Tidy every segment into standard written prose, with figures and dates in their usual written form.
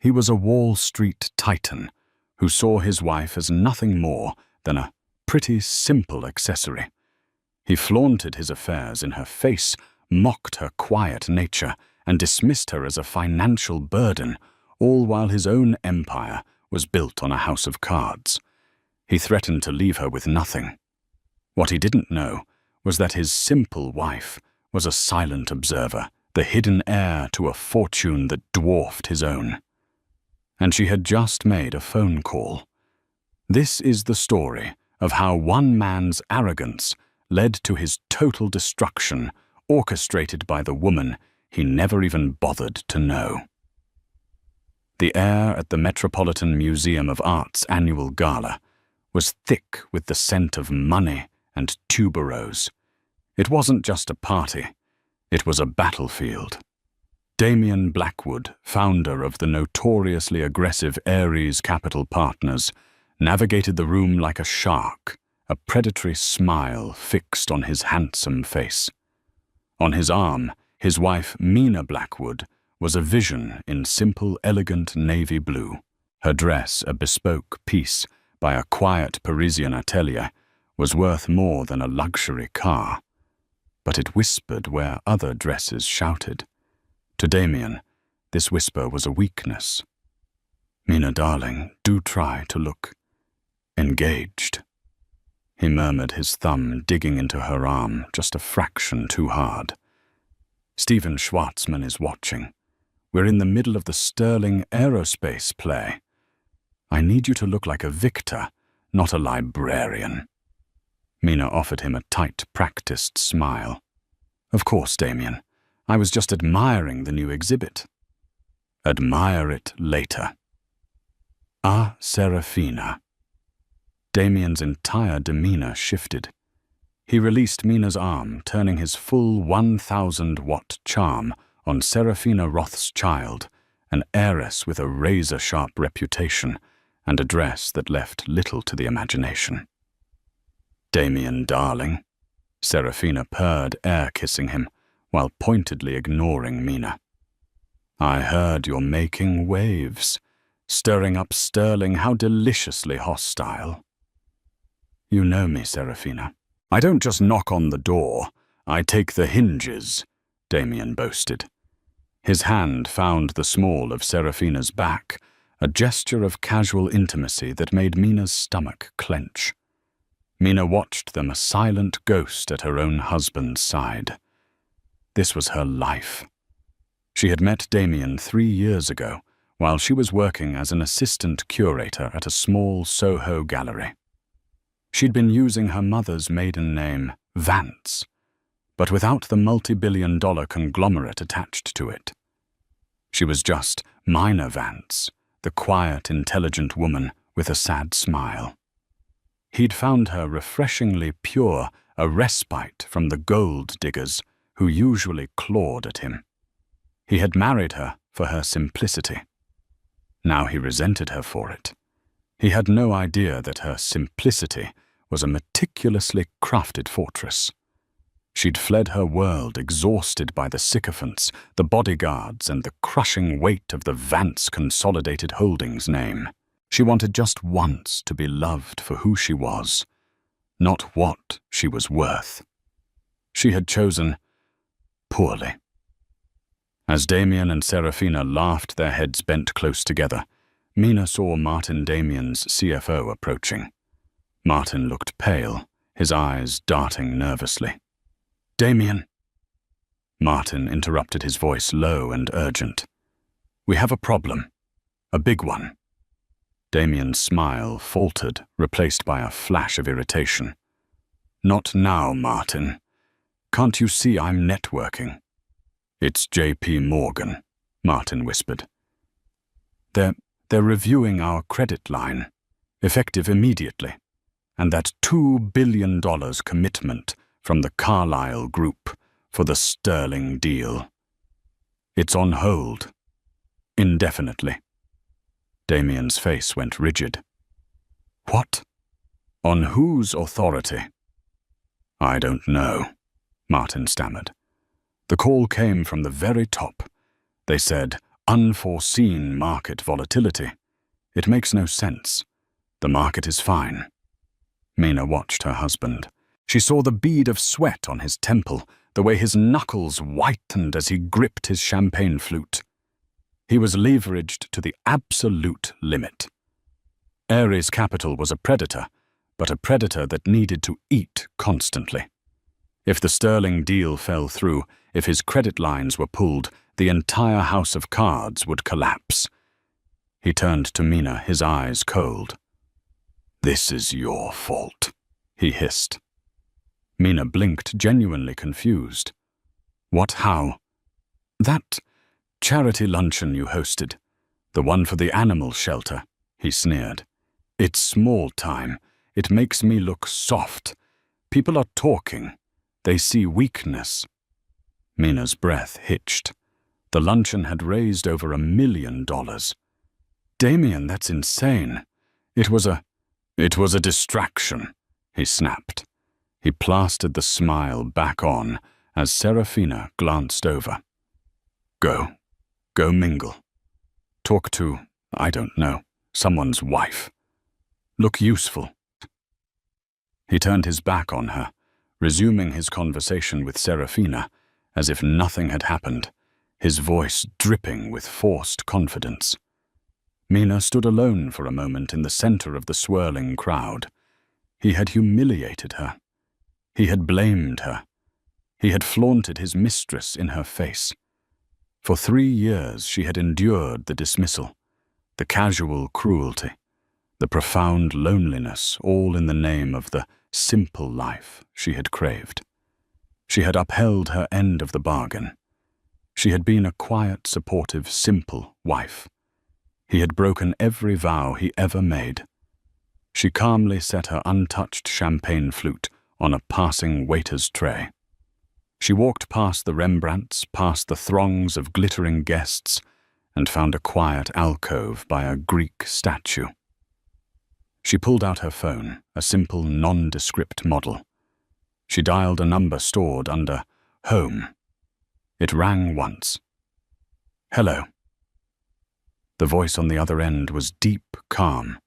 He was a Wall Street titan who saw his wife as nothing more than a pretty simple accessory. He flaunted his affairs in her face, mocked her quiet nature, and dismissed her as a financial burden, all while his own empire was built on a house of cards. He threatened to leave her with nothing. What he didn't know was that his simple wife was a silent observer, the hidden heir to a fortune that dwarfed his own. And she had just made a phone call. This is the story of how one man's arrogance led to his total destruction, orchestrated by the woman he never even bothered to know. The air at the Metropolitan Museum of Art's annual gala was thick with the scent of money and tuberose. It wasn't just a party, it was a battlefield. Damian Blackwood, founder of the notoriously aggressive Ares Capital Partners, navigated the room like a shark, a predatory smile fixed on his handsome face. On his arm, his wife Mina Blackwood was a vision in simple, elegant navy blue. Her dress, a bespoke piece by a quiet Parisian atelier, was worth more than a luxury car. But it whispered where other dresses shouted. To Damian, this whisper was a weakness. "Mina, darling, do try to look engaged." He murmured, his thumb digging into her arm just a fraction too hard. "Steven Schwartzman is watching. We're in the middle of the Sterling Aerospace play. I need you to look like a victor, not a librarian." Mina offered him a tight, practiced smile. "Of course, Damian. I was just admiring the new exhibit." "Admire it later." "Ah, Serafina." Damian's entire demeanor shifted. He released Mina's arm, turning his full 1,000-watt charm on Serafina Rothschild, an heiress with a razor-sharp reputation and a dress that left little to the imagination. "Damian, darling." Serafina purred, air-kissing him, while pointedly ignoring Mina. "I heard you're making waves, stirring up Sterling. How deliciously hostile." "You know me, Serafina. I don't just knock on the door, I take the hinges," Damian boasted. His hand found the small of Serafina's back, a gesture of casual intimacy that made Mina's stomach clench. Mina watched them, a silent ghost at her own husband's side. This was her life. She had met Damian 3 years ago, while she was working as an assistant curator at a small Soho gallery. She'd been using her mother's maiden name, Vance, but without the multi-billion-dollar conglomerate attached to it. She was just Mina Vance, the quiet, intelligent woman with a sad smile. He'd found her refreshingly pure, a respite from the gold diggers who usually clawed at him. He had married her for her simplicity. Now he resented her for it. He had no idea that her simplicity was a meticulously crafted fortress. She'd fled her world, exhausted by the sycophants, the bodyguards, and the crushing weight of the Vance Consolidated Holdings name. She wanted just once to be loved for who she was, not what she was worth. She had chosen poorly. As Damian and Serafina laughed, their heads bent close together, Mina saw Martin Damian's CFO approaching. Martin looked pale, his eyes darting nervously. "Damian." Martin interrupted, his voice low and urgent. "We have a problem. A big one." Damian's smile faltered, replaced by a flash of irritation. "Not now, Martin. Can't you see I'm networking?" "It's J.P. Morgan," Martin whispered. They're reviewing our credit line, effective immediately, and that $2 billion commitment from the Carlyle Group for the Sterling deal. It's on hold. Indefinitely." Damian's face went rigid. "What? On whose authority?" "I don't know," Martin stammered. "The call came from the very top. They said, Unforeseen market volatility. It makes no sense. The market is fine. Mina watched her husband. She saw the bead of sweat on his temple, the way his knuckles whitened as he gripped his champagne flute. He was leveraged to the absolute limit. Ares Capital was a predator, but a predator that needed to eat constantly. If the sterling deal fell through, if his credit lines were pulled, the entire house of cards would collapse. He turned to Mina, his eyes cold. "This is your fault," he hissed. Mina blinked, genuinely confused. "What, how?" "That charity luncheon you hosted, the one for the animal shelter," he sneered. "It's small time. It makes me look soft. People are talking. They see weakness." Mina's breath hitched. The luncheon had raised over $1 million. "Damien, that's insane. It was a distraction," he snapped. He plastered the smile back on as Serafina glanced over. Go mingle. Talk to, I don't know, someone's wife. Look useful." He turned his back on her, resuming his conversation with Serafina, as if nothing had happened, his voice dripping with forced confidence. Mina stood alone for a moment in the center of the swirling crowd. He had humiliated her. He had blamed her. He had flaunted his mistress in her face. For 3 years she had endured the dismissal, the casual cruelty, the profound loneliness, all in the name of the simple life she had craved. She had upheld her end of the bargain. She had been a quiet, supportive, simple wife. He had broken every vow he ever made. She calmly set her untouched champagne flute on a passing waiter's tray. She walked past the Rembrandts, past the throngs of glittering guests, and found a quiet alcove by a Greek statue. She pulled out her phone, a simple, nondescript model. She dialed a number stored under Home. It rang once. "Hello." The voice on the other end was deep, calm,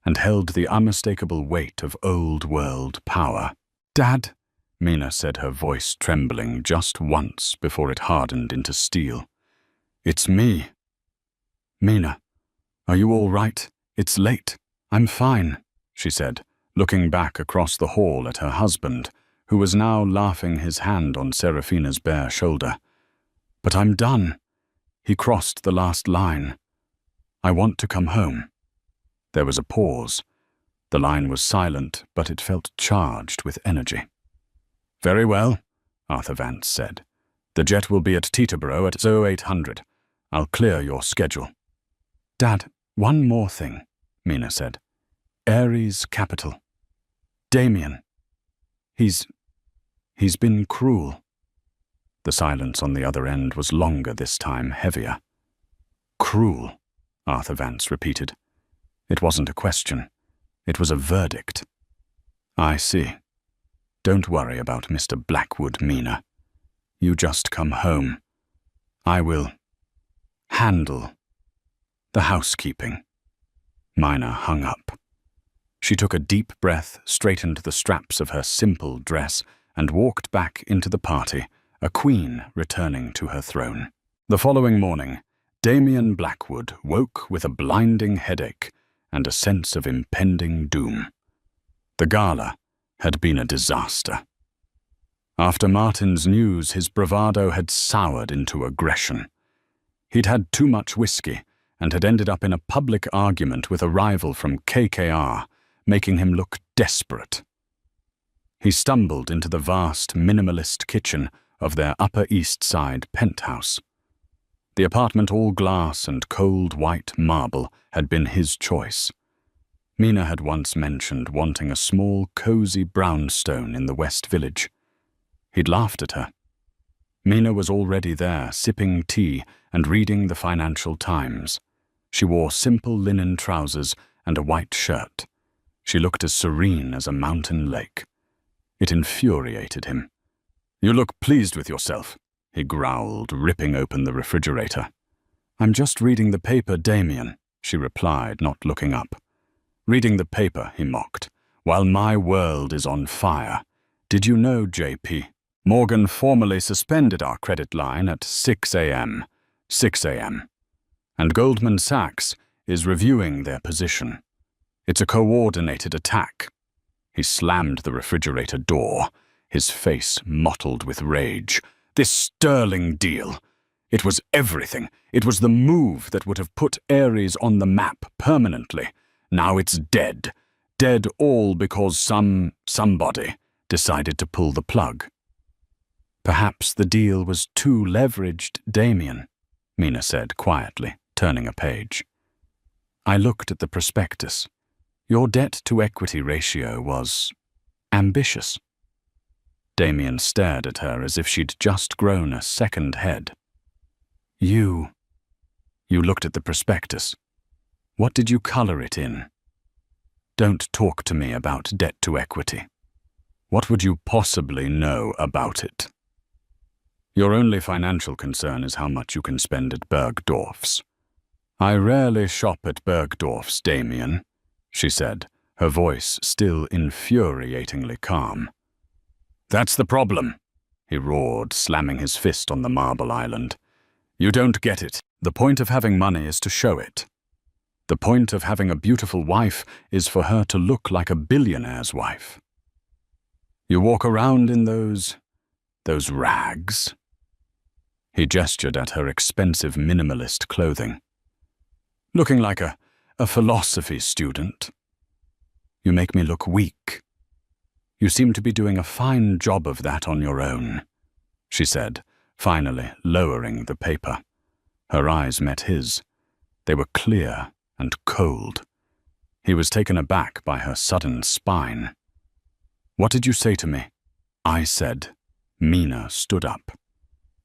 and held the unmistakable weight of old-world power. "Dad," Mina said, her voice trembling just once before it hardened into steel. "It's me." "Mina, are you all right? It's late." "I'm fine," she said, looking back across the hall at her husband, who was now laughing, his hand on Serafina's bare shoulder. "But I'm done. He crossed the last line. I want to come home." There was a pause. The line was silent, but it felt charged with energy. "Very well," Arthur Vance said. "The jet will be at Teterboro at 0800. I'll clear your schedule." "Dad, one more thing," Mina said. "Ares Capital. Damien. He's been cruel." The silence on the other end was longer this time, heavier. "Cruel," Arthur Vance repeated. It wasn't a question. It was a verdict. "I see. Don't worry about Mr. Blackwood, Mina. You just come home. I will handle the housekeeping." Mina hung up. She took a deep breath, straightened the straps of her simple dress, and walked back into the party, a queen returning to her throne. The following morning, Damien Blackwood woke with a blinding headache and a sense of impending doom. The gala had been a disaster. After Martin's news, his bravado had soured into aggression. He'd had too much whiskey and had ended up in a public argument with a rival from KKR, making him look desperate. He stumbled into the vast, minimalist kitchen of their Upper East Side penthouse. The apartment, all glass and cold white marble, had been his choice. Mina had once mentioned wanting a small, cozy brownstone in the West Village. He'd laughed at her. Mina was already there, sipping tea and reading the Financial Times. She wore simple linen trousers and a white shirt. She looked as serene as a mountain lake. It infuriated him. "You look pleased with yourself," he growled, ripping open the refrigerator. "I'm just reading the paper, Damien," she replied, not looking up. "Reading the paper," he mocked, "while my world is on fire. Did you know, JP? Morgan formally suspended our credit line at 6 a.m. 6 a.m. And Goldman Sachs is reviewing their position. It's a coordinated attack." He slammed the refrigerator door, his face mottled with rage. "This sterling deal. It was everything. It was the move that would have put Ares on the map permanently. Now it's dead. Dead all because somebody decided to pull the plug." "Perhaps the deal was too leveraged, Damien," Mina said quietly, turning a page. "I looked at the prospectus. Your debt-to-equity ratio was ambitious." Damien stared at her as if she'd just grown a second head. You looked at the prospectus. What did you color it in?" "Don't talk to me about debt-to-equity. What would you possibly know about it? Your only financial concern is how much you can spend at Bergdorf's." "I rarely shop at Bergdorf's, Damien," she said, her voice still infuriatingly calm. "That's the problem," he roared, slamming his fist on the marble island. "You don't get it. The point of having money is to show it. The point of having a beautiful wife is for her to look like a billionaire's wife. You walk around in those rags." He gestured at her expensive minimalist clothing. "Looking like a philosophy student. You make me look weak. You seem to be doing a fine job of that on your own," she said, finally lowering the paper. Her eyes met his. They were clear and cold. He was taken aback by her sudden spine. "What did you say to me?" "I said," Mina stood up,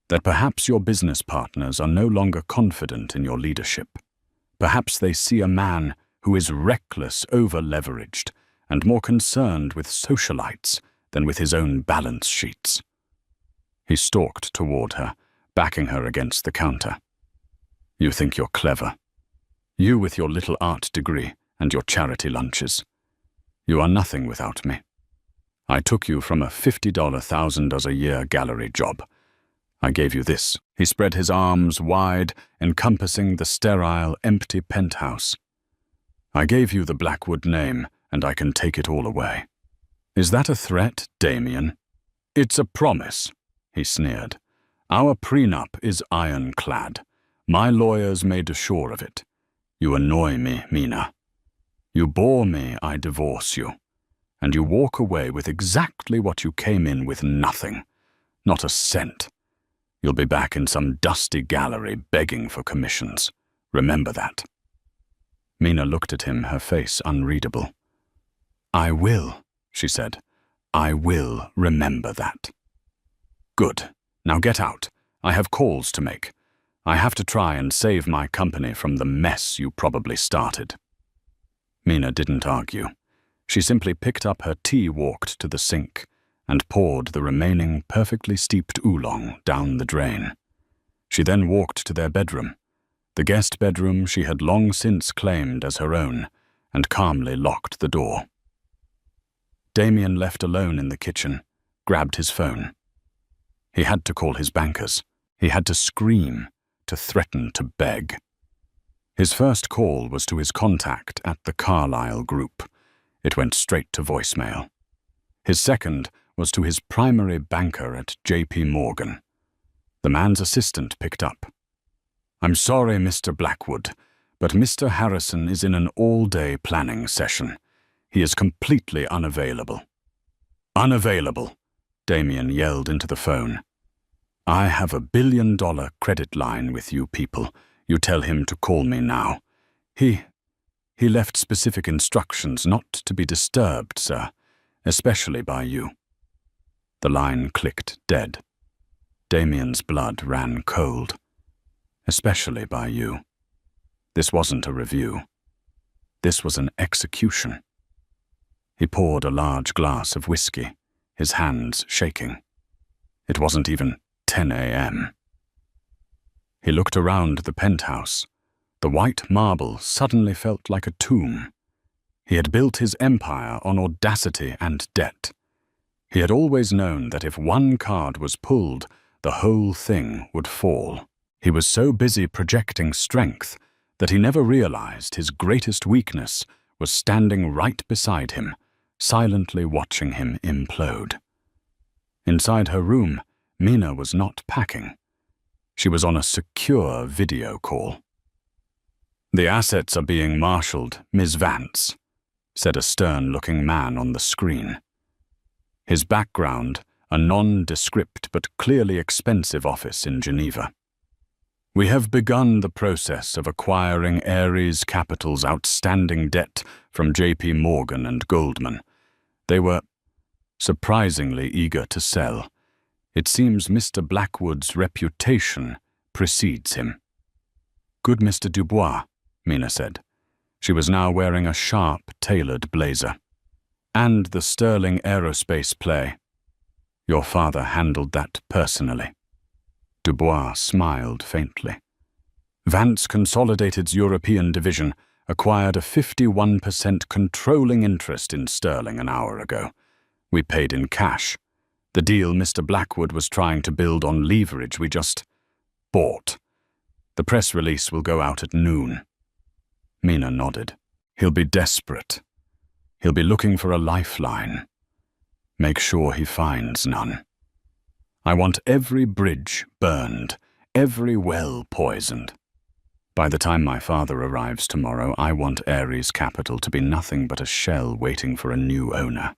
"that perhaps your business partners are no longer confident in your leadership. Perhaps they see a man who is reckless, over-leveraged, and more concerned with socialites than with his own balance sheets." He stalked toward her, backing her against the counter. "You think you're clever. You with your little art degree and your charity lunches. You are nothing without me. I took you from a $50 $1,000 a gallery job. I gave you this." He spread his arms wide, encompassing the sterile, empty penthouse. "I gave you the Blackwood name, and I can take it all away." "Is that a threat, Damien?" "It's a promise," he sneered. "Our prenup is ironclad. My lawyers made sure of it. You annoy me, Mina. You bore me, I divorce you. And you walk away with exactly what you came in with, nothing. Not a cent. You'll be back in some dusty gallery begging for commissions. Remember that." Mina looked at him, her face unreadable. "I will," she said. "I will remember that." "Good. Now get out. I have calls to make. I have to try and save my company from the mess you probably started." Mina didn't argue. She simply picked up her tea, walked to the sink, and poured the remaining perfectly steeped oolong down the drain. She then walked to their bedroom, the guest bedroom she had long since claimed as her own, and calmly locked the door. Damien, left alone in the kitchen, grabbed his phone. He had to call his bankers. He had to scream, to threaten, to beg. His first call was to his contact at the Carlyle Group. It went straight to voicemail. His second was to his primary banker at J.P. Morgan. The man's assistant picked up. "I'm sorry, Mr. Blackwood, but Mr. Harrison is in an all-day planning session. He is completely unavailable." "Unavailable," Damien yelled into the phone. "I have a $1 billion credit line with you people. You tell him to call me now. He left specific instructions not to be disturbed, sir, especially by you." The line clicked dead. Damien's blood ran cold. "Especially by you." This wasn't a review. This was an execution. He poured a large glass of whiskey, his hands shaking. It wasn't even 10 a.m. He looked around the penthouse. The white marble suddenly felt like a tomb. He had built his empire on audacity and debt. He had always known that if one card was pulled, the whole thing would fall. He was so busy projecting strength that he never realized his greatest weakness was standing right beside him, silently watching him implode. Inside her room, Mina was not packing. She was on a secure video call. "The assets are being marshaled, Ms. Vance," said a stern-looking man on the screen. His background, a nondescript but clearly expensive office in Geneva. "We have begun the process of acquiring Ares Capital's outstanding debt from J.P. Morgan and Goldman. They were surprisingly eager to sell. It seems Mr. Blackwood's reputation precedes him." "Good Mr. Dubois," Mina said. She was now wearing a sharp, tailored blazer. "And the Sterling Aerospace play. Your father handled that personally." Dubois smiled faintly. "Vance Consolidated's European division acquired a 51% controlling interest in Sterling an hour ago. We paid in cash. The deal Mr. Blackwood was trying to build on leverage we just bought. The press release will go out at noon." Mina nodded. "He'll be desperate. He'll be looking for a lifeline. Make sure he finds none. I want every bridge burned, every well poisoned. By the time my father arrives tomorrow, I want Ares Capital to be nothing but a shell waiting for a new owner."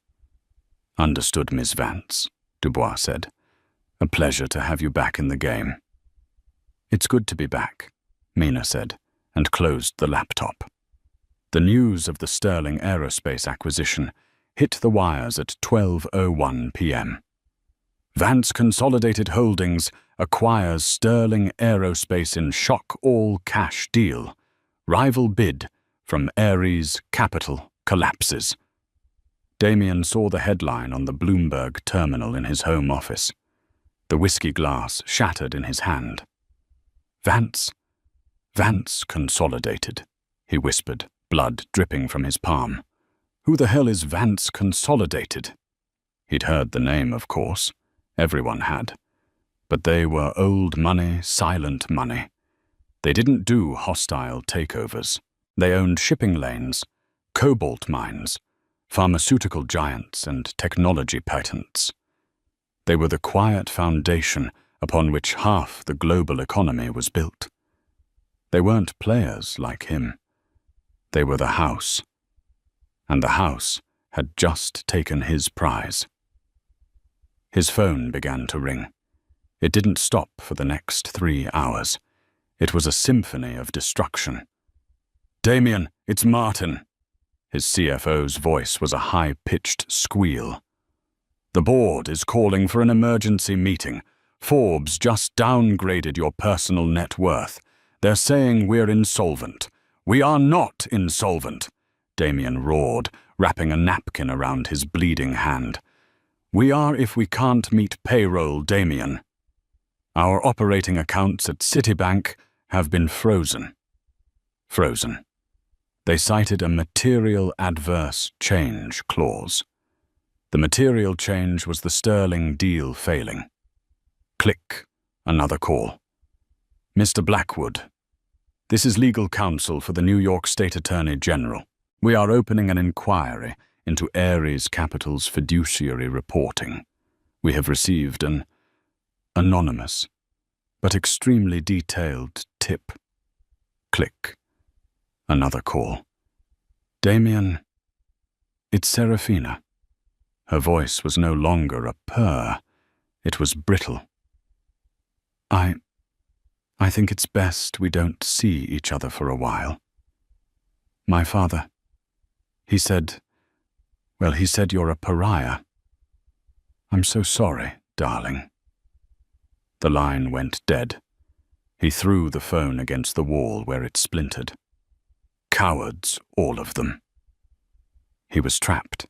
"Understood, Miss Vance," Dubois said. "A pleasure to have you back in the game." "It's good to be back," Mina said, and closed the laptop. The news of the Sterling Aerospace acquisition hit the wires at 12:01 p.m. Vance Consolidated Holdings acquires Sterling Aerospace in shock all-cash deal. Rival bid from Ares Capital collapses. Damien saw the headline on the Bloomberg terminal in his home office. The whiskey glass shattered in his hand. Vance Consolidated," he whispered, blood dripping from his palm. "Who the hell is Vance Consolidated?" He'd heard the name, of course. Everyone had. But they were old money, silent money. They didn't do hostile takeovers. They owned shipping lanes, cobalt mines, pharmaceutical giants, and technology patents. They were the quiet foundation upon which half the global economy was built. They weren't players like him. They were the house. And the house had just taken his prize. His phone began to ring. It didn't stop for the next 3 hours. It was a symphony of destruction. "Damien, it's Martin." His CFO's voice was a high-pitched squeal. "The board is calling for an emergency meeting. Forbes just downgraded your personal net worth. They're saying we're insolvent." "We are not insolvent," Damien roared, wrapping a napkin around his bleeding hand. "We are if we can't meet payroll, Damien. Our operating accounts at Citibank have been frozen." Frozen. They cited a material adverse change clause. The material change was the Sterling deal failing. Click. Another call. "Mr. Blackwood, this is legal counsel for the New York State Attorney General. We are opening an inquiry into Ares Capital's fiduciary reporting. We have received an anonymous but extremely detailed tip." Click. Another call. "Damien, it's Serafina." Her voice was no longer a purr. It was brittle. I think it's best we don't see each other for a while. My father, he said you're a pariah. I'm so sorry, darling." The line went dead. He threw the phone against the wall where it splintered. Cowards, all of them. He was trapped.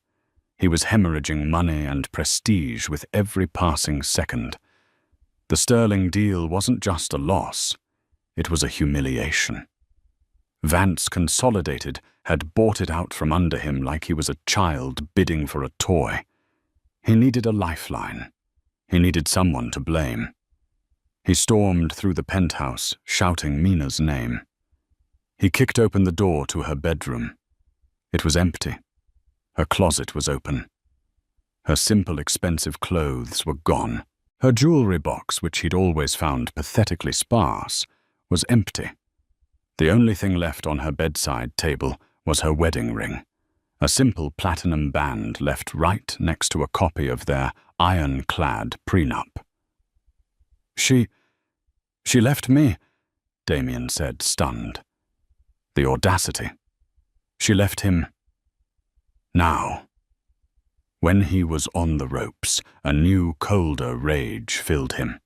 He was hemorrhaging money and prestige with every passing second. The Sterling deal wasn't just a loss. It was a humiliation. Vance Consolidated had bought it out from under him like he was a child bidding for a toy. He needed a lifeline. He needed someone to blame. He stormed through the penthouse, shouting Mina's name. He kicked open the door to her bedroom. It was empty. Her closet was open. Her simple, expensive clothes were gone. Her jewelry box, which he'd always found pathetically sparse, was empty. The only thing left on her bedside table was her wedding ring, a simple platinum band left right next to a copy of their ironclad prenup. She left me, Damien said, stunned. The audacity. She left him now. When he was on the ropes, a new, colder rage filled him.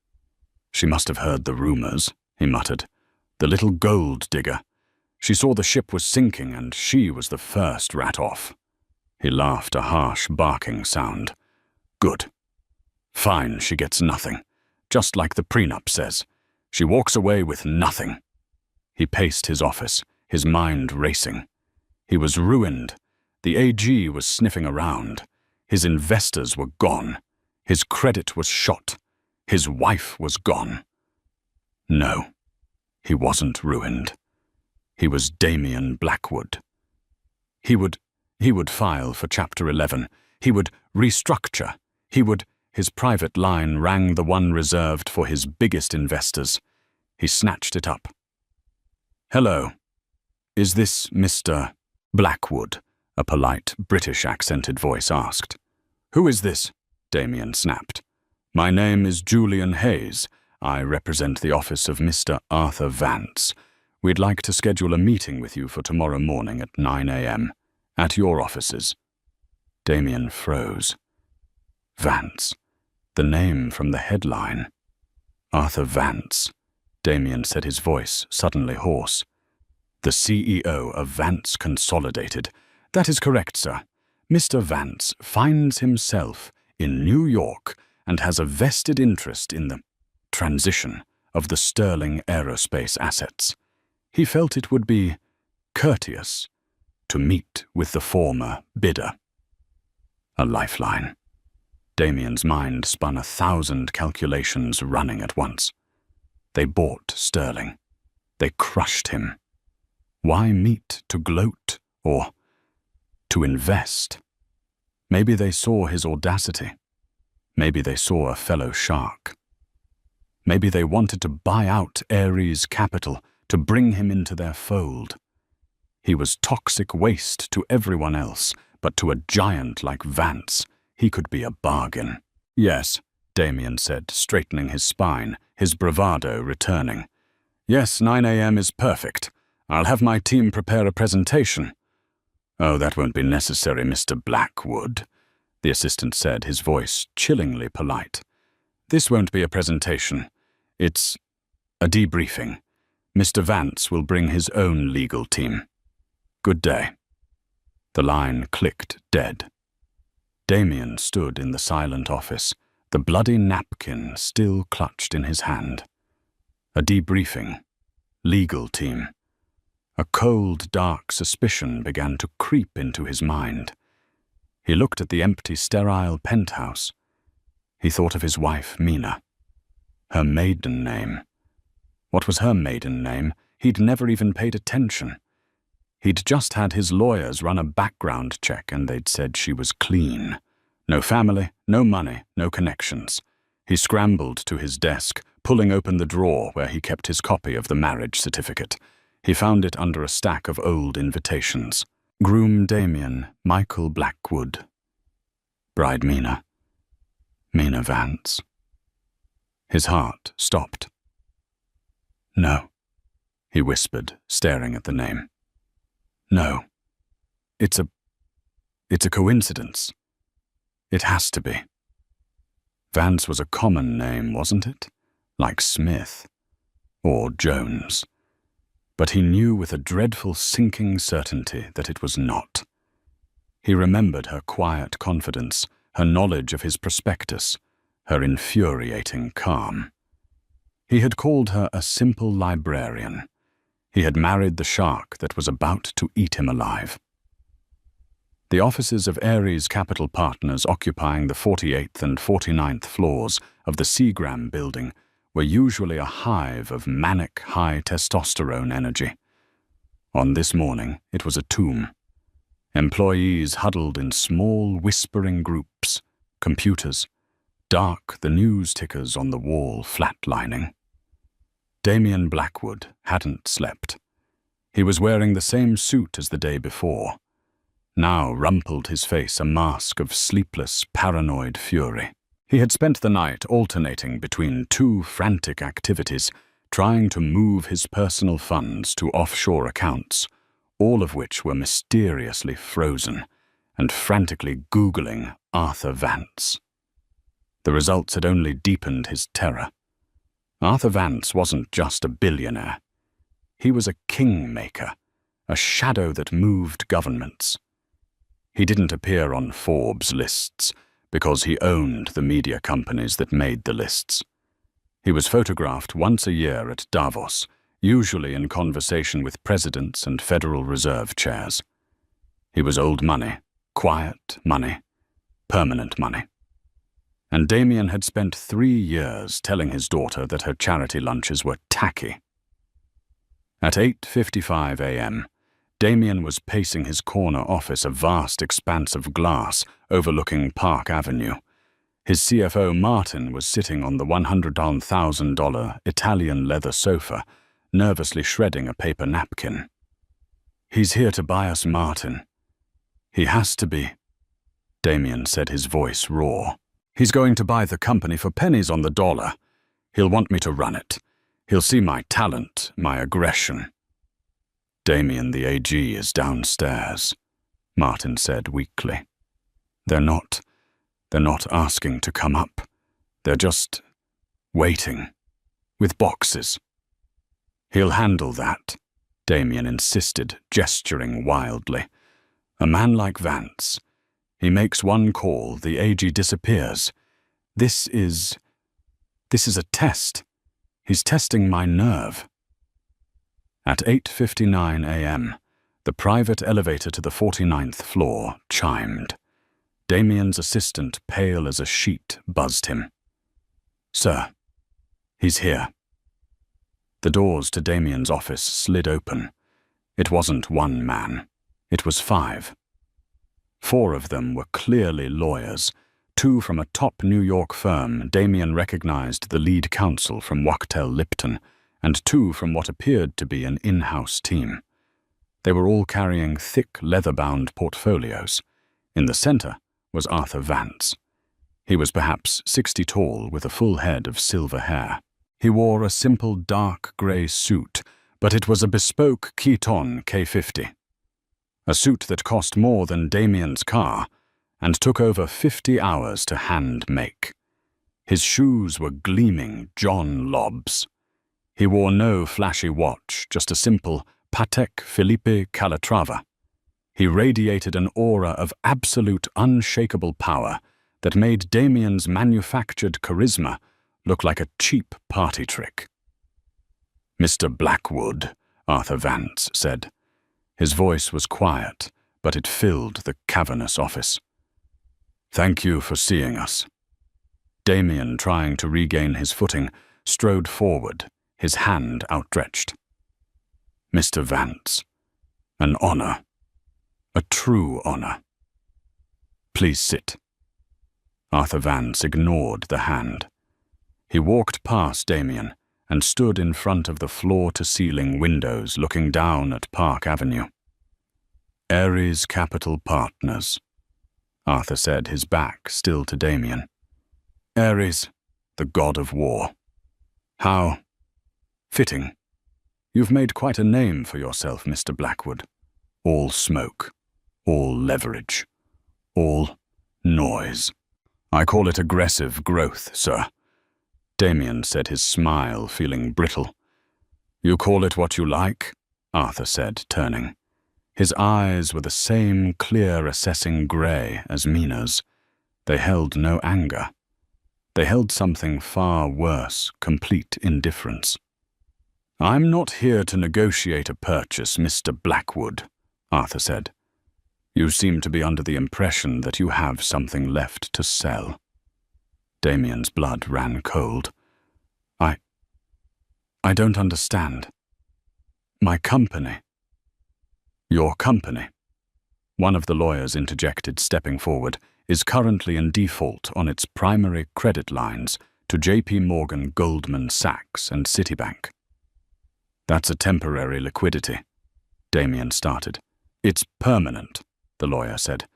She must have heard the rumors, he muttered. The little gold digger. She saw the ship was sinking and she was the first rat off. He laughed, a harsh, barking sound. Good. Fine, she gets nothing. Just like the prenup says. She walks away with nothing. He paced his office, his mind racing. He was ruined. The AG was sniffing around. His investors were gone. His credit was shot. His wife was gone. No, he wasn't ruined. He was Damien Blackwood. He would file for Chapter 11. He would restructure. His private line rang the one reserved for his biggest investors. He snatched it up. Hello. Is this Mr. Blackwood? A polite, British-accented voice asked. Who is this? Damien snapped. My name is Julian Hayes. I represent the office of Mr. Arthur Vance. We'd like to schedule a meeting with you for tomorrow morning at 9 a.m. at your offices. Damien froze. Vance. The name from the headline. Arthur Vance. Damien said, his voice suddenly hoarse. The CEO of Vance Consolidated. That is correct, sir. Mr. Vance finds himself in New York and has a vested interest in the transition of the Sterling Aerospace assets. He felt it would be courteous to meet with the former bidder. A lifeline. Damien's mind spun 1,000 calculations running at once. They bought Sterling. They crushed him. Why meet to gloat or to invest? Maybe they saw his audacity. Maybe they saw a fellow shark. Maybe they wanted to buy out Ares Capital to bring him into their fold. He was toxic waste to everyone else, but to a giant like Vance, he could be a bargain. Yes, Damien said, straightening his spine, his bravado returning. Yes, 9 a.m. is perfect. I'll have my team prepare a presentation. Oh, that won't be necessary, Mr. Blackwood, the assistant said, his voice chillingly polite. This won't be a presentation. It's a debriefing. Mr. Vance will bring his own legal team. Good day. The line clicked dead. Damien stood in the silent office, the bloody napkin still clutched in his hand. A debriefing. Legal team. A cold, dark suspicion began to creep into his mind. He looked at the empty, sterile penthouse. He thought of his wife, Mina. Her maiden name. What was her maiden name? He'd never even paid attention. He'd just had his lawyers run a background check and they'd said she was clean. No family, no money, no connections. He scrambled to his desk, pulling open the drawer where he kept his copy of the marriage certificate. He found it under a stack of old invitations. Groom Damien, Michael Blackwood. Bride Mina. Mina Vance. His heart stopped. No, he whispered, staring at the name. No. It's a coincidence. It has to be. Vance was a common name, wasn't it? Like Smith. Or Jones. But he knew with a dreadful sinking certainty that it was not. He remembered her quiet confidence, her knowledge of his prospectus, her infuriating calm. He had called her a simple librarian. He had married the shark that was about to eat him alive. The offices of Ares Capital Partners, occupying the 48th and 49th floors of the Seagram building, were usually a hive of manic high testosterone energy. On this morning, it was a tomb. Employees huddled in small, whispering groups, computers, dark, the news tickers on the wall flatlining. Damien Blackwood hadn't slept. He was wearing the same suit as the day before. Now rumpled his face a mask of sleepless, paranoid fury. He had spent the night alternating between two frantic activities, trying to move his personal funds to offshore accounts, all of which were mysteriously frozen, and frantically Googling Arthur Vance. The results had only deepened his terror. Arthur Vance wasn't just a billionaire. He was a kingmaker, a shadow that moved governments. He didn't appear on Forbes lists because he owned the media companies that made the lists. He was photographed once a year at Davos, usually in conversation with presidents and Federal Reserve chairs. He was old money, quiet money, permanent money. And Damien had spent 3 years telling his daughter that her charity lunches were tacky. At 8:55 a.m., Damien was pacing his corner office, a vast expanse of glass overlooking Park Avenue. His CFO, Martin, was sitting on the $100,000 Italian leather sofa, nervously shredding a paper napkin. "He's here to buy us, Martin. He has to be," Damien said, his voice raw. "He's going to buy the company for pennies on the dollar. He'll want me to run it. He'll see my talent, my aggression." "Damien, the AG is downstairs," Martin said weakly. They're not asking to come up. They're just waiting, with boxes." "He'll handle that," Damien insisted, gesturing wildly. "A man like Vance, he makes one call, the AG disappears. This is a test. He's testing my nerve." At 8:59 a.m., the private elevator to the 49th floor chimed. Damien's assistant, pale as a sheet, buzzed him. "Sir, he's here." The doors to Damien's office slid open. It wasn't one man. It was 5. 4 of them were clearly lawyers. 2 from a top New York firm. Damien recognized the lead counsel from Wachtell Lipton, and 2 from what appeared to be an in-house team. They were all carrying thick, leather-bound portfolios. In the center was Arthur Vance. He was perhaps 60 tall, with a full head of silver hair. He wore a simple dark grey suit, but it was a bespoke Keaton K50. A suit that cost more than Damien's car, and took over 50 hours to hand-make. His shoes were gleaming John Lobs. He wore no flashy watch, just a simple Patek Philippe Calatrava. He radiated an aura of absolute unshakable power that made Damien's manufactured charisma look like a cheap party trick. "Mr. Blackwood," Arthur Vance said. His voice was quiet, but it filled the cavernous office. "Thank you for seeing us." Damien, trying to regain his footing, strode forward, his hand outstretched. "Mr. Vance, an honor, a true honor. Please sit." Arthur Vance ignored the hand. He walked past Damien and stood in front of the floor-to-ceiling windows looking down at Park Avenue. "Ares Capital Partners," Arthur said, his back still to Damien. "Ares, the god of war. How fitting. You've made quite a name for yourself, Mr. Blackwood. All smoke, all leverage, all noise. I call it aggressive growth, sir." Damien said, his smile feeling brittle. "You call it what you like," Arthur said, turning. His eyes were the same clear, assessing grey as Mina's. They held no anger. They held something far worse, complete indifference. "I'm not here to negotiate a purchase, Mr. Blackwood," Arthur said. "You seem to be under the impression that you have something left to sell." Damien's blood ran cold. I don't understand. My company." "Your company," one of the lawyers interjected, stepping forward, "is currently in default on its primary credit lines to J.P. Morgan, Goldman Sachs, and Citibank." "That's a temporary liquidity," Damien started. "It's permanent," the lawyer said,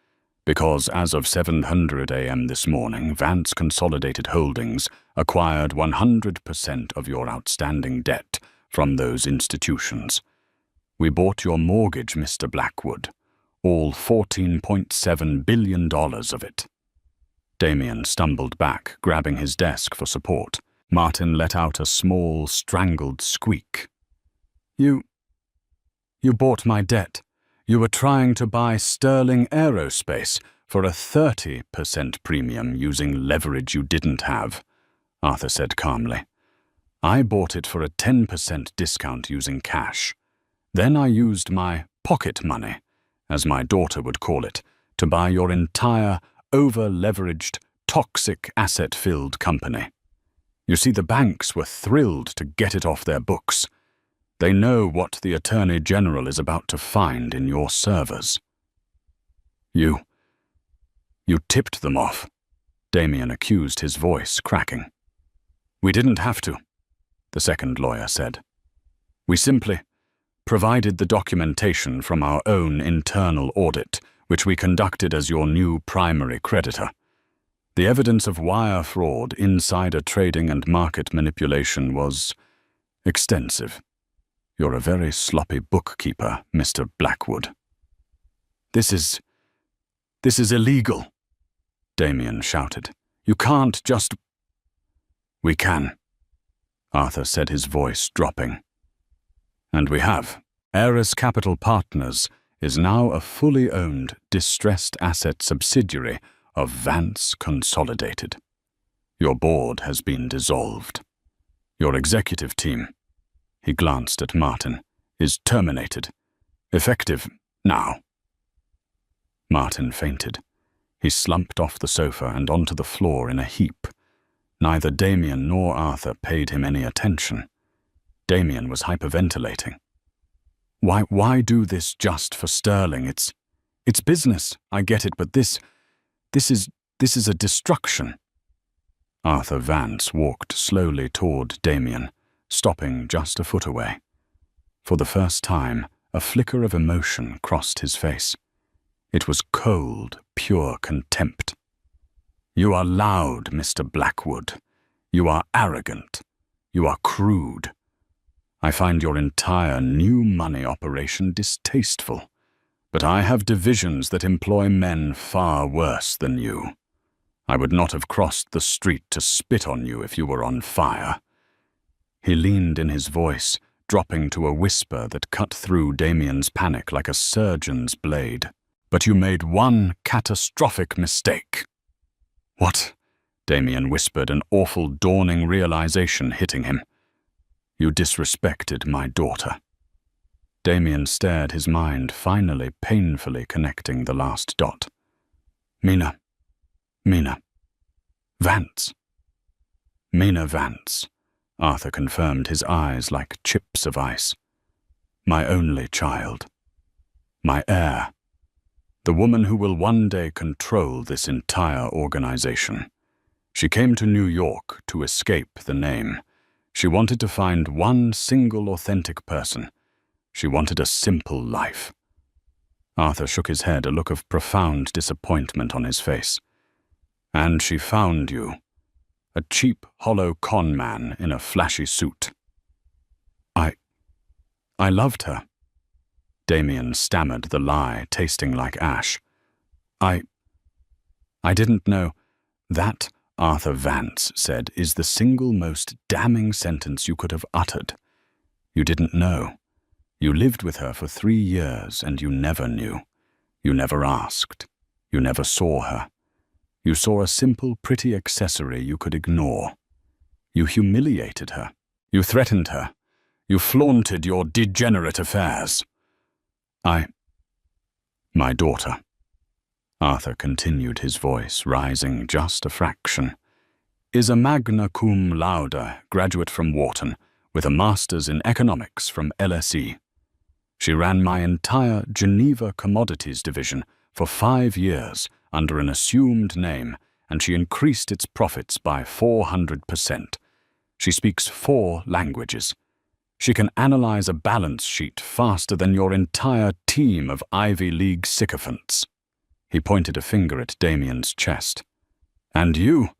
"because as of 7:00 a.m. this morning, Vance Consolidated Holdings acquired 100% of your outstanding debt from those institutions. We bought your mortgage, Mr. Blackwood, all $14.7 billion of it." Damien stumbled back, grabbing his desk for support. Martin let out a small, strangled squeak. You bought my debt. You were trying to buy Sterling Aerospace for a 30% premium using leverage you didn't have," Arthur said calmly. "I bought it for a 10% discount using cash. Then I used my pocket money, as my daughter would call it, to buy your entire, over-leveraged, toxic asset-filled company. You see, the banks were thrilled to get it off their books. They know what the Attorney General is about to find in your servers." You tipped them off," Damien accused, his voice cracking. "We didn't have to," the second lawyer said. "We simply provided the documentation from our own internal audit, which we conducted as your new primary creditor. The evidence of wire fraud, insider trading, and market manipulation was extensive. You're a very sloppy bookkeeper, Mr. Blackwood." This is illegal," Damien shouted. "You can't just—" "We can," Arthur said, his voice dropping. "And we have. Ares Capital Partners is now a fully owned, distressed asset subsidiary of Vance Consolidated. Your board has been dissolved. Your executive team," he glanced at Martin, "is terminated. Effective now." Martin fainted. He slumped off the sofa and onto the floor in a heap. Neither Damien nor Arthur paid him any attention. Damien was hyperventilating. Why do this just for Sterling? It's business, I get it, but this is a destruction." Arthur Vance walked slowly toward Damien, stopping just a foot away. For the first time, a flicker of emotion crossed his face. It was cold, pure contempt. "You are loud, Mr. Blackwood. You are arrogant. You are crude. I find your entire new money operation distasteful, but I have divisions that employ men far worse than you. I would not have crossed the street to spit on you if you were on fire." He leaned in his voice, dropping to a whisper that cut through Damien's panic like a surgeon's blade. "But you made one catastrophic mistake." "What?" Damien whispered, an awful dawning realization hitting him. "You disrespected my daughter." Damien stared, his mind finally painfully connecting the last dot. Mina Vance. Mina Vance, Arthur confirmed, his eyes like chips of ice. "My only child. My heir. The woman who will one day control this entire organization. She came to New York to escape the name. She wanted to find one single authentic person. She wanted a simple life." Arthur shook his head, a look of profound disappointment on his face. "And she found you. A cheap, hollow con man in a flashy suit." I loved her." Damien stammered the lie, tasting like ash. I didn't know. That," Arthur Vance said, "is the single most damning sentence you could have uttered. You didn't know. You lived with her for 3 years and you never knew. You never asked. You never saw her. You saw a simple, pretty accessory you could ignore. You humiliated her. You threatened her. You flaunted your degenerate affairs. My daughter. Arthur continued, his voice rising just a fraction, is a magna cum laude graduate from Wharton with a master's in economics from LSE. She ran my entire Geneva Commodities division for 5 years under an assumed name, and she increased its profits by 400%. She speaks 4 languages. She can analyze a balance sheet faster than your entire team of Ivy League sycophants. He pointed a finger at Damien's chest. And you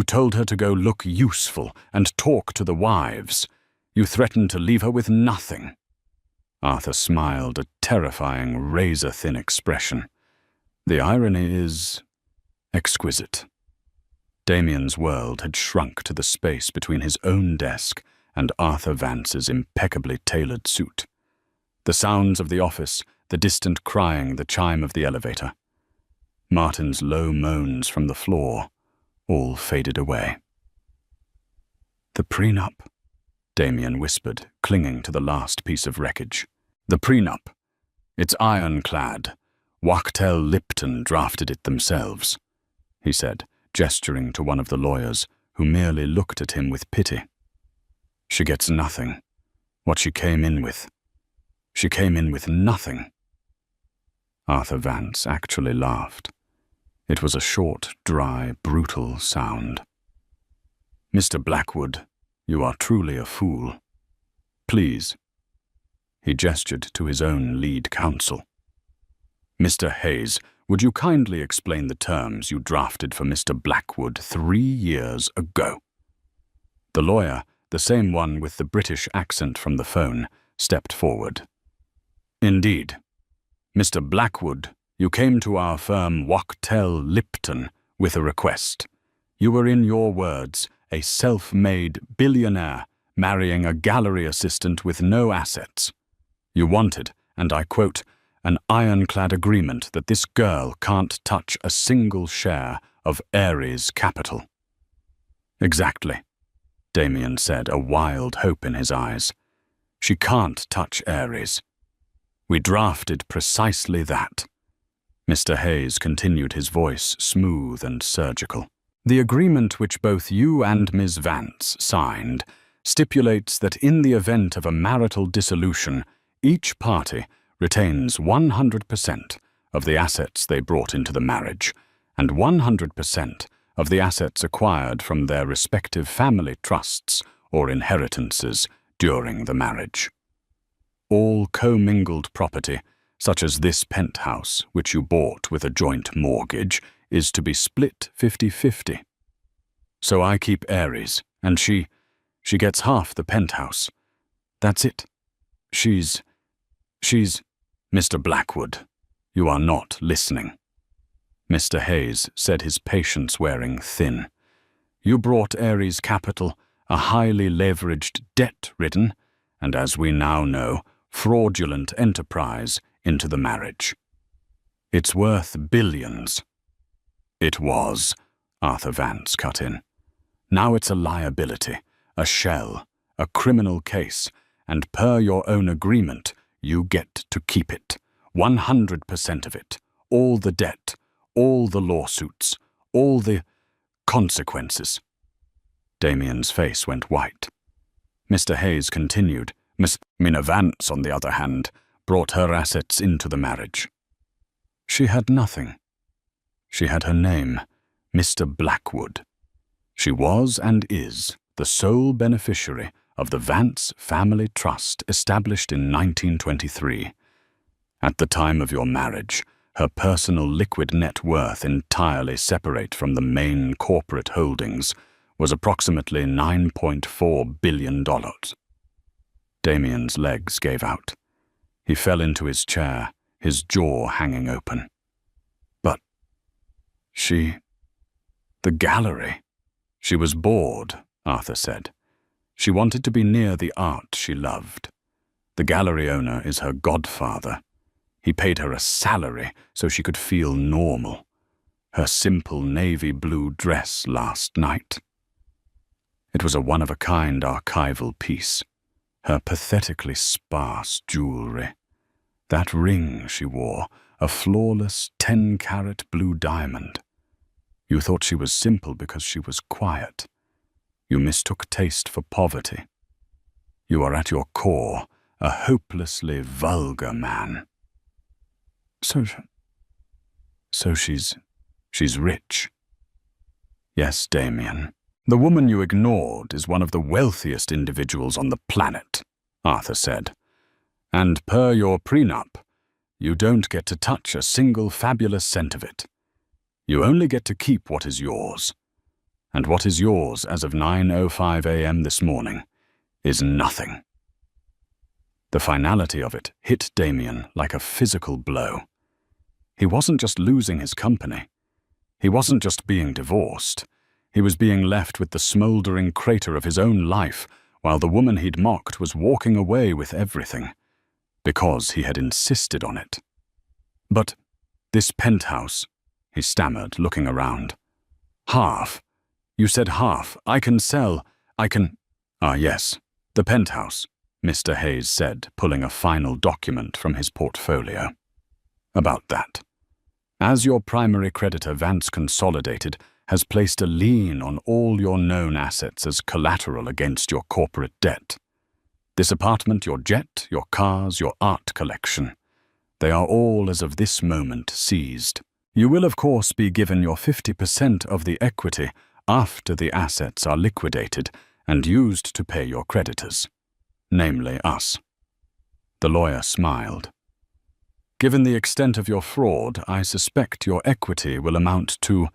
told her to go look useful and talk to the wives. You threatened to leave her with nothing. Arthur smiled, a terrifying, razor-thin expression. The irony is exquisite. Damien's world had shrunk to the space between his own desk and Arthur Vance's impeccably tailored suit. The sounds of the office, the distant crying, the chime of the elevator. Martin's low moans from the floor, all faded away. The prenup, Damien whispered, clinging to the last piece of wreckage. The prenup. It's ironclad. Wachtell Lipton drafted it themselves, he said, gesturing to one of the lawyers, who merely looked at him with pity. She gets nothing. What she came in with. She came in with nothing. Arthur Vance actually laughed. It was a short, dry, brutal sound. Mr. Blackwood, you are truly a fool. Please. He gestured to his own lead counsel. Mr. Hayes, would you kindly explain the terms you drafted for Mr. Blackwood 3 years ago? The lawyer, the same one with the British accent from the phone, stepped forward. Indeed. Mr. Blackwood, you came to our firm Wachtell Lipton with a request. You were, in your words, a self-made billionaire marrying a gallery assistant with no assets. You wanted, and I quote, an ironclad agreement that this girl can't touch a single share of Ares Capital. Exactly, Damien said, a wild hope in his eyes. She can't touch Ares. We drafted precisely that. Mr. Hayes continued, his voice smooth and surgical. The agreement which both you and Ms. Vance signed stipulates that in the event of a marital dissolution, each party retains 100% of the assets they brought into the marriage, and 100% of the assets acquired from their respective family trusts or inheritances during the marriage. All commingled property, such as this penthouse, which you bought with a joint mortgage, is to be split 50-50. So I keep Ares, and she gets half the penthouse. That's it. She's... Mr. Blackwood, you are not listening. Mr. Hayes said, his patience wearing thin. You brought Ares Capital, a highly leveraged, debt-ridden, and as we now know, fraudulent enterprise, into the marriage. It's worth billions. It was, Arthur Vance cut in. Now it's a liability, a shell, a criminal case, and per your own agreement, you get to keep it, 100% of it, all the debt, all the lawsuits, all the consequences. Damien's face went white. Mr. Hayes continued. Miss Mina Vance, on the other hand, brought her assets into the marriage. She had nothing. She had her name, Mr. Blackwood. She was and is the sole beneficiary of the Vance Family Trust established in 1923. At the time of your marriage, her personal liquid net worth, entirely separate from the main corporate holdings, was approximately $9.4 billion. Damien's legs gave out. He fell into his chair, his jaw hanging open. But the gallery. She was bored, Arthur said. She wanted to be near the art she loved. The gallery owner is her godfather. He paid her a salary so she could feel normal. her simple navy blue dress last night. It was a one-of-a-kind archival piece, her pathetically sparse jewelry. That ring she wore, a flawless 10-carat blue diamond. You thought she was simple because she was quiet. You mistook taste for poverty. You are at your core a hopelessly vulgar man. So she's rich. Yes, Damien. The woman you ignored is one of the wealthiest individuals on the planet, Arthur said. And per your prenup, you don't get to touch a single fabulous cent of it. You only get to keep what is yours. And what is yours as of 9:05 a.m. this morning is nothing. The finality of it hit Damien like a physical blow. He wasn't just losing his company. He wasn't just being divorced. He was being left with the smouldering crater of his own life while the woman he'd mocked was walking away with everything, because he had insisted on it. But this penthouse, he stammered, looking around. Half. You said half. I can sell. I can... Ah, yes, the penthouse, Mr. Hayes said, pulling a final document from his portfolio. About that. As your primary creditor, Vance Consolidated, has placed a lien on all your known assets as collateral against your corporate debt. This apartment, your jet, your cars, your art collection, they are all as of this moment seized. You will of course be given your 50% of the equity after the assets are liquidated and used to pay your creditors, namely us. The lawyer smiled. Given the extent of your fraud, I suspect your equity will amount to,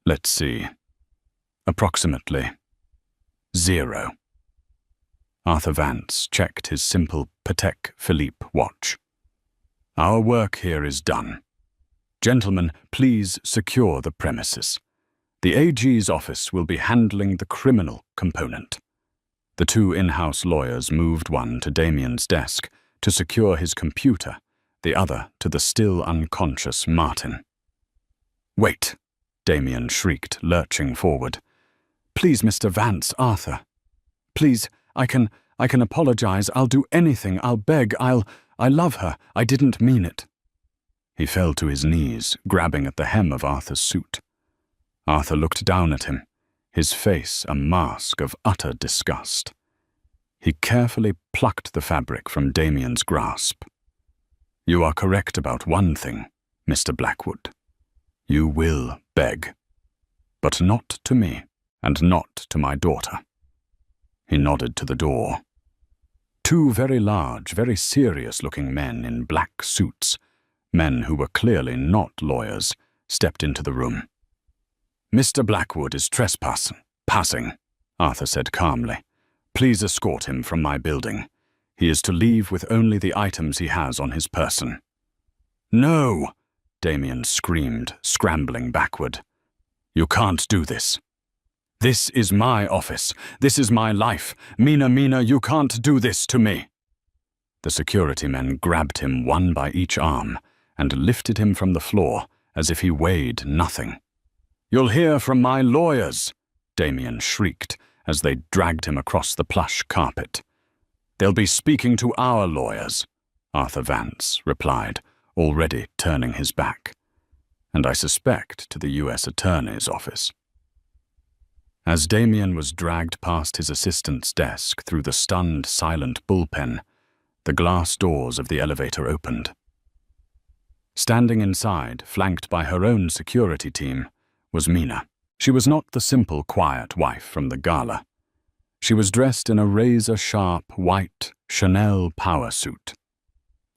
let's see, approximately 0. Arthur Vance checked his simple Patek Philippe watch. Our work here is done. Gentlemen, please secure the premises. The AG's office will be handling the criminal component. The two in-house lawyers moved one to Damien's desk to secure his computer, the other to the still unconscious Martin. Wait, Damien shrieked, lurching forward. Please, Mr. Vance, Arthur. Please, I can apologize. I'll do anything. I'll beg. I love her. I didn't mean it. He fell to his knees, grabbing at the hem of Arthur's suit. Arthur looked down at him, his face a mask of utter disgust. He carefully plucked the fabric from Damien's grasp. You are correct about one thing, Mr. Blackwood. You will beg. But not to me, and not to my daughter. He nodded to the door. Two very large, very serious-looking men in black suits, men who were clearly not lawyers, stepped into the room. Mr. Blackwood is passing, Arthur said calmly. Please escort him from my building. He is to leave with only the items he has on his person. No, Damien screamed, scrambling backward. You can't do this. This is my office. This is my life. Mina, you can't do this to me. The security men grabbed him one by each arm and lifted him from the floor as if he weighed nothing. You'll hear from my lawyers, Damien shrieked as they dragged him across the plush carpet. They'll be speaking to our lawyers, Arthur Vance replied, already turning his back. And I suspect to the U.S. Attorney's office. As Damien was dragged past his assistant's desk through the stunned, silent bullpen, the glass doors of the elevator opened. Standing inside, flanked by her own security team, was Mina. She was not the simple, quiet wife from the gala. She was dressed in a razor-sharp, white Chanel power suit.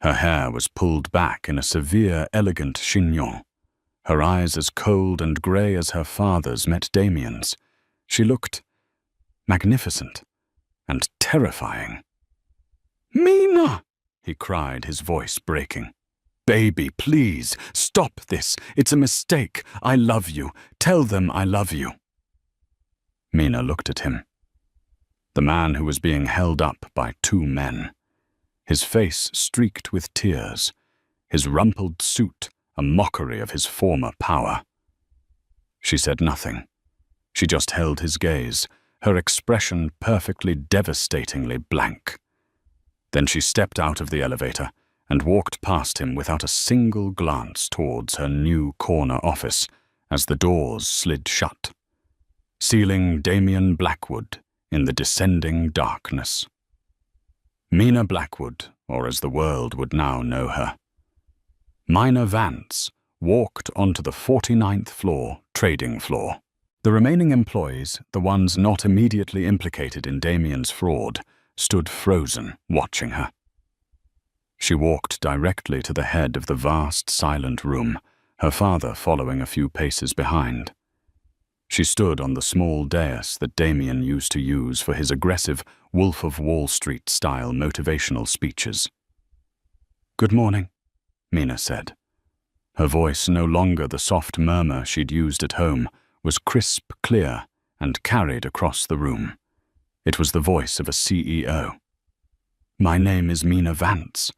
Her hair was pulled back in a severe, elegant chignon. Her eyes as cold and grey as her father's met Damien's. She looked magnificent and terrifying. Mina! He cried, his voice breaking. Baby, please, stop this. It's a mistake. I love you. Tell them I love you. Mina looked at him. The man who was being held up by two men. His face streaked with tears, his rumpled suit a mockery of his former power. She said nothing. She just held his gaze, her expression perfectly devastatingly blank. Then she stepped out of the elevator and walked past him without a single glance towards her new corner office as the doors slid shut, sealing Damien Blackwood in the descending darkness. Mina Blackwood, or as the world would now know her. Mina Vance walked onto the 49th floor trading floor. The remaining employees, the ones not immediately implicated in Damien's fraud, stood frozen, watching her. She walked directly to the head of the vast, silent room, her father following a few paces behind. She stood on the small dais that Damien used to use for his aggressive Wolf of Wall Street-style motivational speeches. "Good morning," Mina said. Her voice, no longer the soft murmur she'd used at home, was crisp, clear, and carried across the room. It was the voice of a CEO. "My name is Mina Vance.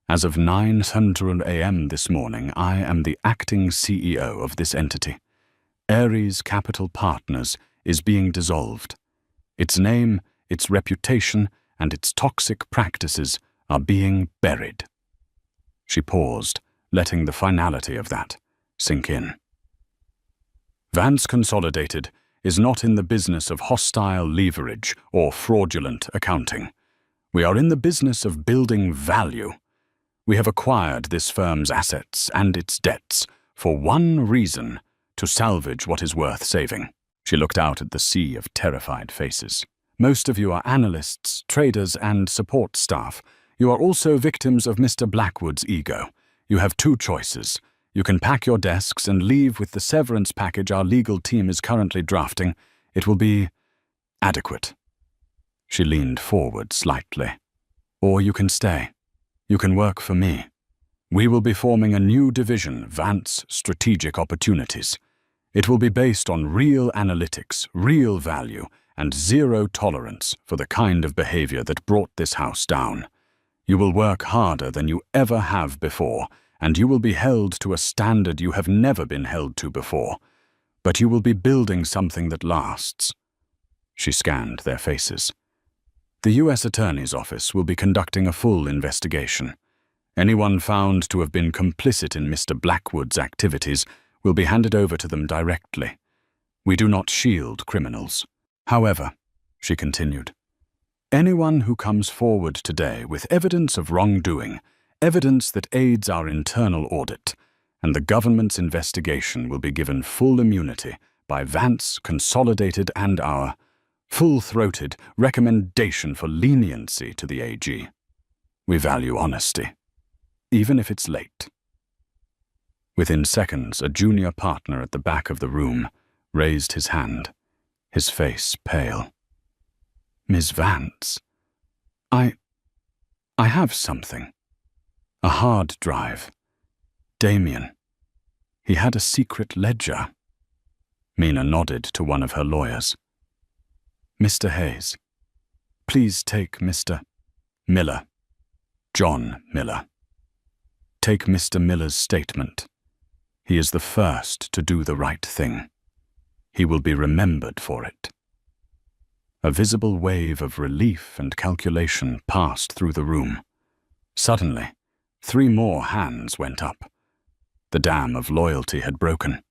As of 9:00 a.m. this morning, I am the acting CEO of this entity. Ares Capital Partners is being dissolved. Its name, its reputation, and its toxic practices are being buried." She paused, letting the finality of that sink in. "Vance Consolidated is not in the business of hostile leverage or fraudulent accounting. We are in the business of building value. We have acquired this firm's assets and its debts for one reason: to salvage what is worth saving." She looked out at the sea of terrified faces. "Most of you are analysts, traders, and support staff. You are also victims of Mr. Blackwood's ego. You have two choices. You can pack your desks and leave with the severance package our legal team is currently drafting. It will be adequate." She leaned forward slightly. "Or you can stay. You can work for me. We will be forming a new division, Vance Strategic Opportunities. It will be based on real analytics, real value, and zero tolerance for the kind of behavior that brought this house down. You will work harder than you ever have before, and you will be held to a standard you have never been held to before. But you will be building something that lasts." She scanned their faces. "The U.S. Attorney's Office will be conducting a full investigation. Anyone found to have been complicit in Mr. Blackwood's activities will be handed over to them directly. We do not shield criminals. However," she continued, "anyone who comes forward today with evidence of wrongdoing, evidence that aids our internal audit, and the government's investigation will be given full immunity by Vance Consolidated and our full-throated recommendation for leniency to the AG. We value honesty, even if it's late." Within seconds, a junior partner at the back of the room raised his hand, his face pale. "Ms. Vance, I have something. A hard drive. Damien. He had a secret ledger." Mina nodded to one of her lawyers. "Mr. Hayes, please take Mr. Miller, John Miller. Take Mr. Miller's statement. He is the first to do the right thing. He will be remembered for it." A visible wave of relief and calculation passed through the room. Suddenly, 3 more hands went up. The dam of loyalty had broken.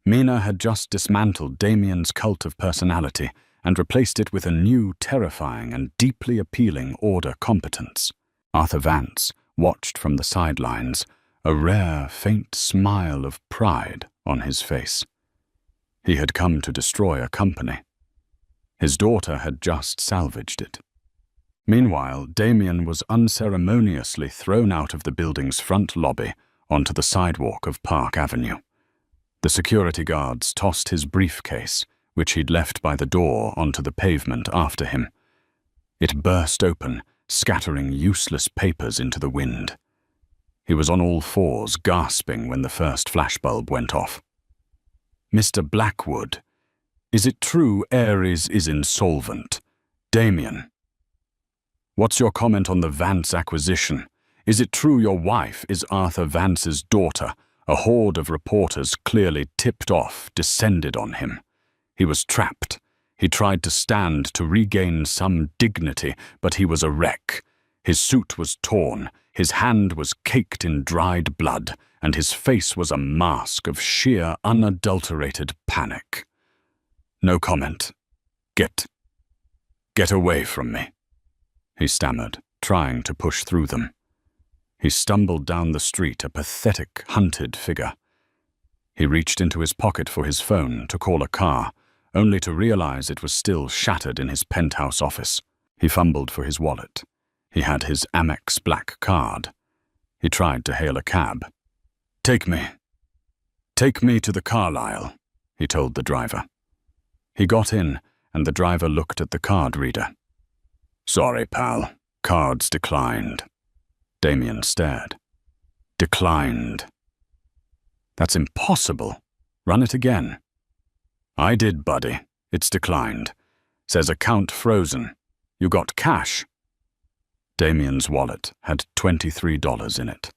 Mina had just dismantled Damien's cult of personality and replaced it with a new, terrifying and deeply appealing order competence. Arthur Vance watched from the sidelines, a rare, faint smile of pride on his face. He had come to destroy a company. His daughter had just salvaged it. Meanwhile, Damien was unceremoniously thrown out of the building's front lobby onto the sidewalk of Park Avenue. The security guards tossed his briefcase, which he'd left by the door, onto the pavement after him. It burst open, scattering useless papers into the wind. He was on all fours, gasping when the first flashbulb went off. "Mr. Blackwood, is it true Ares is insolvent? Damien. What's your comment on the Vance acquisition? Is it true your wife is Arthur Vance's daughter, A horde of reporters, clearly tipped off, descended on him. He was trapped. He tried to stand to regain some dignity, but he was a wreck. His suit was torn, his hand was caked in dried blood, and his face was a mask of sheer, unadulterated panic. "No comment. Get away from me," he stammered, trying to push through them. He stumbled down the street, a pathetic, hunted figure. He reached into his pocket for his phone to call a car, only to realize it was still shattered in his penthouse office. He fumbled for his wallet. He had his Amex black card. He tried to hail a cab. Take me to the Carlisle," he told the driver. He got in, and the driver looked at the card reader. "Sorry, pal. Cards declined." Damien stared. "Declined. That's impossible. Run it again." "I did, buddy. It's declined. Says account frozen. You got cash?" Damien's wallet had $23 in it.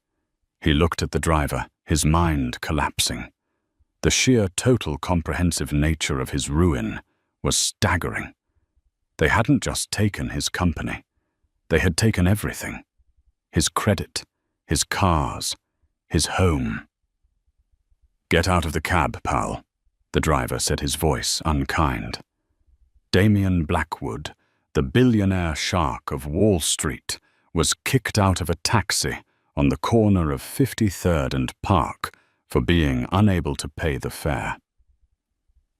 He looked at the driver, his mind collapsing. The sheer total comprehensive nature of his ruin was staggering. They hadn't just taken his company. They had taken everything. His credit, his cars, his home. "Get out of the cab, pal," the driver said, his voice unkind. Damien Blackwood, the billionaire shark of Wall Street, was kicked out of a taxi on the corner of 53rd and Park for being unable to pay the fare.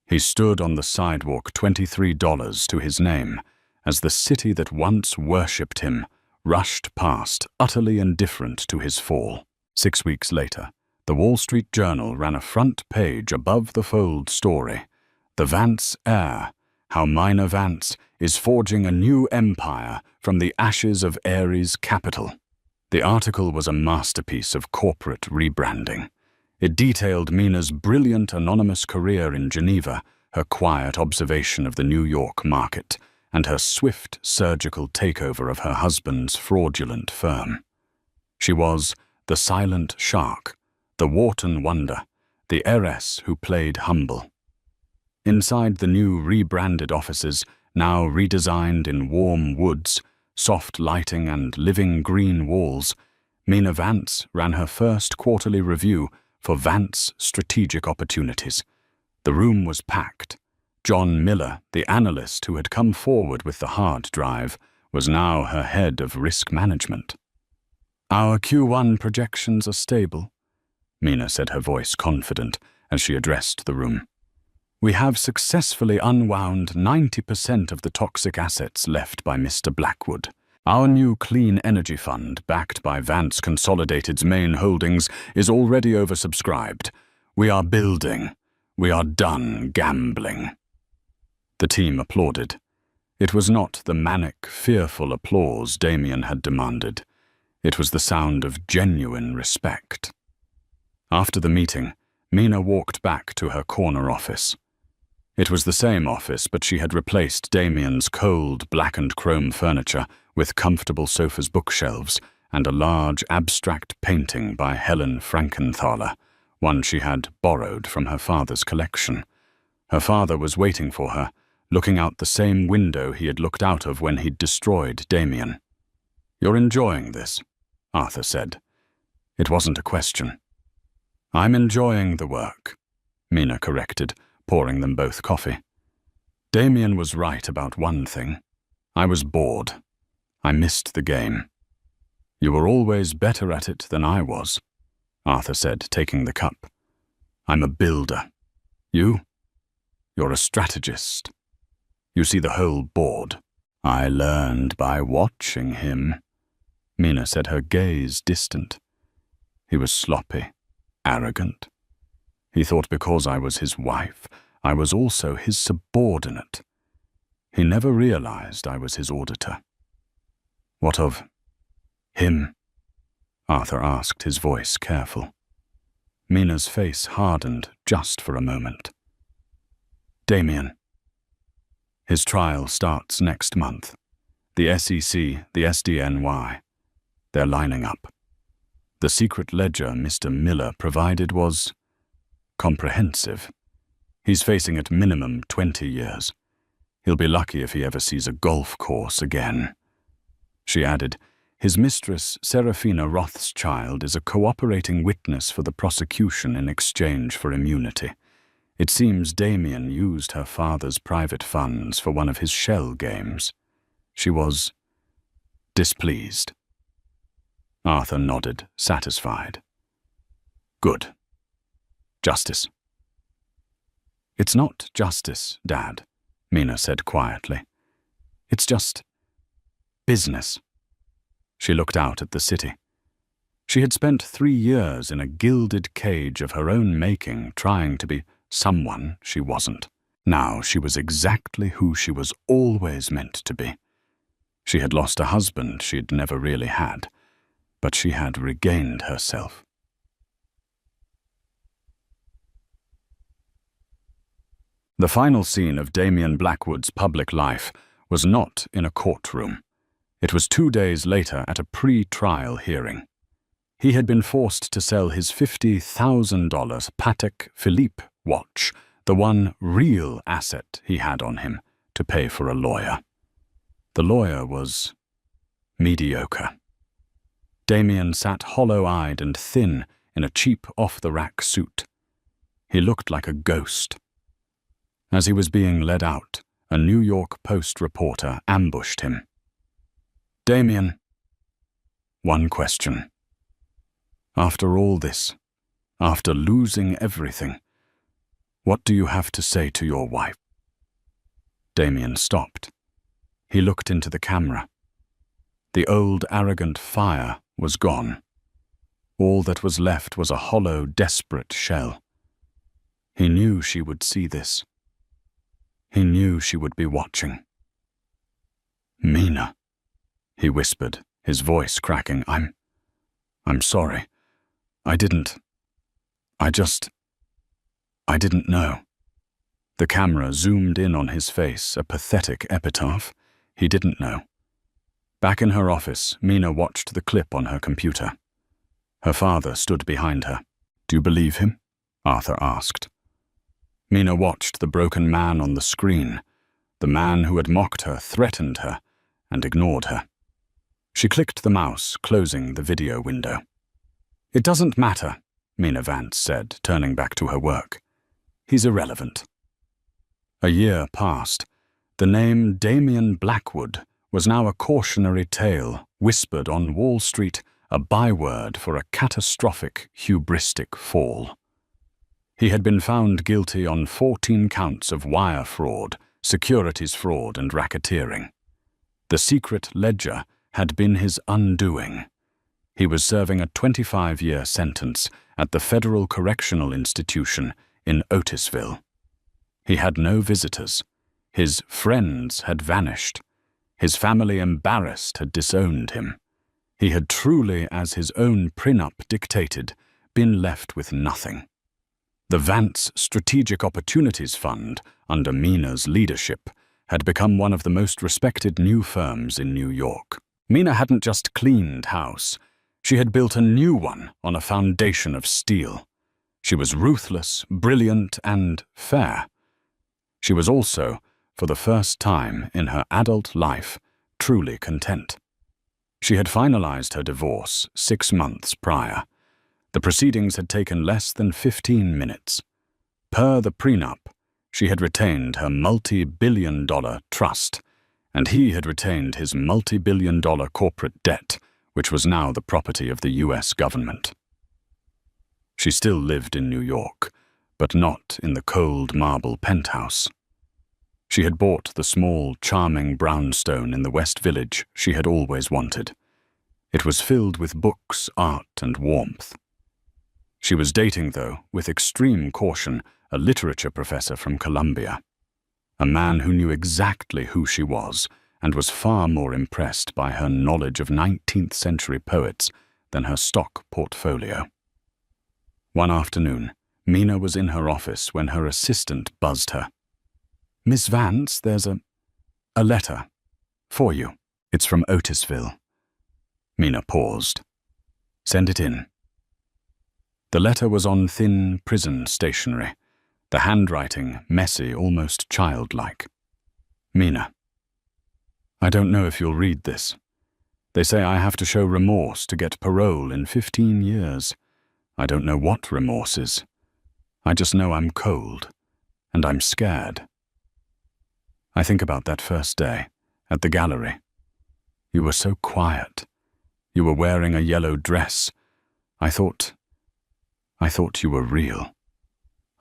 He stood on the sidewalk, $23 to his name, as the city that once worshipped him rushed past, utterly indifferent to his fall. 6 weeks later, the Wall Street Journal ran a front page above the fold story, "The Vance Heir, How Minor Vance is Forging a New Empire from the Ashes of Ares Capital." The article was a masterpiece of corporate rebranding. It detailed Mina's brilliant anonymous career in Geneva, her quiet observation of the New York market, and her swift surgical takeover of her husband's fraudulent firm. She was the silent shark, the Wharton wonder, the heiress who played humble. Inside the new rebranded offices, now redesigned in warm woods, soft lighting and living green walls, Mina Vance ran her first quarterly review for Vance Strategic Opportunities. The room was packed. John Miller, the analyst who had come forward with the hard drive, was now her head of risk management. "Our Q1 projections are stable," Mina said, her voice confident as she addressed the room. "We have successfully unwound 90% of the toxic assets left by Mr. Blackwood. Our new clean energy fund, backed by Vance Consolidated's main holdings, is already oversubscribed. We are building. We are done gambling." The team applauded. It was not the manic, fearful applause Damien had demanded. It was the sound of genuine respect. After the meeting, Mina walked back to her corner office. It was the same office, but she had replaced Damien's cold, blackened chrome furniture with comfortable sofas, bookshelves, and a large abstract painting by Helen Frankenthaler, one she had borrowed from her father's collection. Her father was waiting for her, looking out the same window he had looked out of when he'd destroyed Damien. "You're enjoying this," Arthur said. It wasn't a question. "I'm enjoying the work," Mina corrected, pouring them both coffee. Damien was right about one thing. I was bored. I missed the game. "You were always better at it than I was," Arthur said, taking the cup. "I'm a builder. You? You're a strategist. You see the whole board." "I learned by watching him," Mina said, her gaze distant. "He was sloppy, arrogant. He thought because I was his wife, I was also his subordinate. He never realized I was his auditor." "What of him?" Arthur asked, his voice careful. Mina's face hardened just for a moment. "Damien. His trial starts next month. The SEC, the SDNY. They're lining up. The secret ledger Mr. Miller provided was comprehensive. He's facing at minimum 20 years. He'll be lucky if he ever sees a golf course again. She added, his mistress, Serafina Rothschild, is a cooperating witness for the prosecution in exchange for immunity. It seems Damien used her father's private funds for one of his shell games. She was displeased. Arthur nodded, satisfied. Good. Justice. It's not justice, Dad, Mina said quietly. It's just business. She looked out at the city. She had spent 3 years in a gilded cage of her own making, trying to be someone she wasn't. Now she was exactly who she was always meant to be. She had lost a husband she'd never really had, but she had regained herself. The final scene of Damien Blackwood's public life was not in a courtroom. It was 2 days later at a pre-trial hearing. He had been forced to sell his $50,000 Patek Philippe watch, the one real asset he had on him, to pay for a lawyer. The lawyer was mediocre. Damien sat hollow-eyed and thin in a cheap off-the-rack suit. He looked like a ghost. As he was being led out, a New York Post reporter ambushed him. Damien, one question. After all this, after losing everything, what do you have to say to your wife? Damien stopped. He looked into the camera. The old arrogant fire was gone. All that was left was a hollow, desperate shell. He knew she would see this. He knew she would be watching. Mina, he whispered, his voice cracking. I'm sorry. I didn't know. The camera zoomed in on his face, a pathetic epitaph. He didn't know. Back in her office, Mina watched the clip on her computer. Her father stood behind her. Do you believe him? Arthur asked. Mina watched the broken man on the screen, the man who had mocked her, threatened her, and ignored her. She clicked the mouse, closing the video window. It doesn't matter, Mina Vance said, turning back to her work. He's irrelevant. A year passed. The name Damien Blackwood was now a cautionary tale whispered on Wall Street, a byword for a catastrophic, hubristic fall. He had been found guilty on 14 counts of wire fraud, securities fraud, and racketeering. The secret ledger had been his undoing. He was serving a 25-year sentence at the Federal Correctional Institution in Otisville. He had no visitors. His friends had vanished. His family, embarrassed, had disowned him. He had truly, as his own prenup dictated, been left with nothing. The Vance Strategic Opportunities Fund, under Mina's leadership, had become one of the most respected new firms in New York. Mina hadn't just cleaned house. She had built a new one on a foundation of steel. She was ruthless, brilliant, and fair. She was also, for the first time in her adult life, truly content. She had finalized her divorce 6 months prior. The proceedings had taken less than 15 minutes. Per the prenup, she had retained her multi-billion-dollar trust, and he had retained his multi-billion-dollar corporate debt, which was now the property of the U.S. government. She still lived in New York, but not in the cold marble penthouse. She had bought the small, charming brownstone in the West Village she had always wanted. It was filled with books, art, and warmth. She was dating, though, with extreme caution, a literature professor from Columbia. A man who knew exactly who she was and was far more impressed by her knowledge of 19th century poets than her stock portfolio. One afternoon, Mina was in her office when her assistant buzzed her. Miss Vance, there's a letter for you. It's from Otisville. Mina paused. Send it in. The letter was on thin prison stationery, the handwriting messy, almost childlike. Mina, I don't know if you'll read this. They say I have to show remorse to get parole in 15 years. I don't know what remorse is. I just know I'm cold, and I'm scared. I think about that first day, at the gallery. You were so quiet. You were wearing a yellow dress. I thought you were real.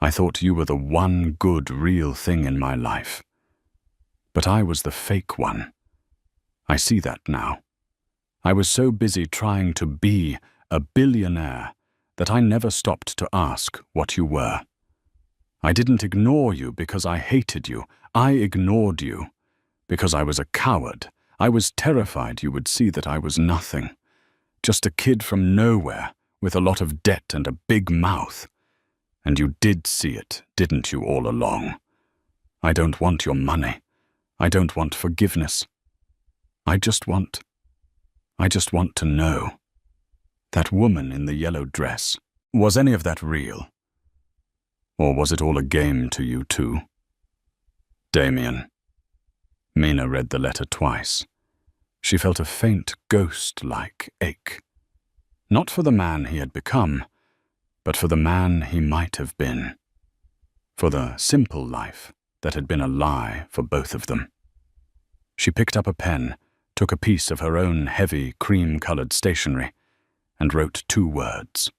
I thought you were the one good, real thing in my life. But I was the fake one. I see that now. I was so busy trying to be a billionaire that I never stopped to ask what you were. I didn't ignore you because I hated you. I ignored you because I was a coward. I was terrified you would see that I was nothing. Just a kid from nowhere with a lot of debt and a big mouth. And you did see it, didn't you, all along? I don't want your money. I don't want forgiveness. I just want to know. That woman in the yellow dress, was any of that real? Or was it all a game to you too? Damien. Mina read the letter twice. She felt a faint ghost-like ache. Not for the man he had become, but for the man he might have been. For the simple life that had been a lie for both of them. She picked up a pen, took a piece of her own heavy, cream-colored stationery, and wrote 2 words.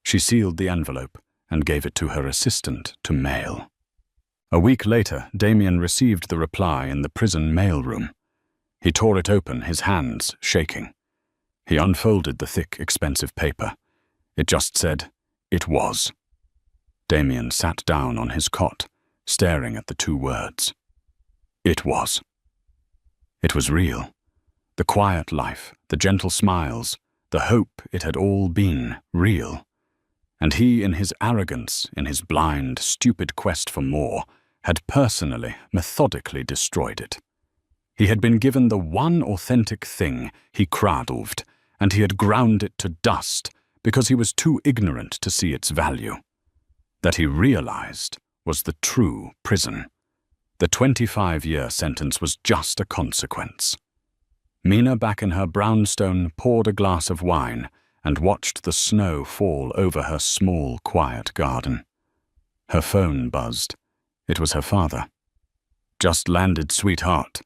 She sealed the envelope and gave it to her assistant to mail. A week later, Damien received the reply in the prison mailroom. He tore it open, his hands shaking. He unfolded the thick, expensive paper. It just said, "It was." Damien sat down on his cot, staring at the 2 words. It was. It was real. The quiet life, the gentle smiles, the hope it had all been real. And he, in his arrogance, in his blind, stupid quest for more, had personally, methodically destroyed it. He had been given the one authentic thing he cradled, and he had ground it to dust because he was too ignorant to see its value. That he realized was the true prison. The 25-year sentence was just a consequence. Mina, back in her brownstone, poured a glass of wine and watched the snow fall over her small, quiet garden. Her phone buzzed. It was her father. "Just landed, sweetheart,"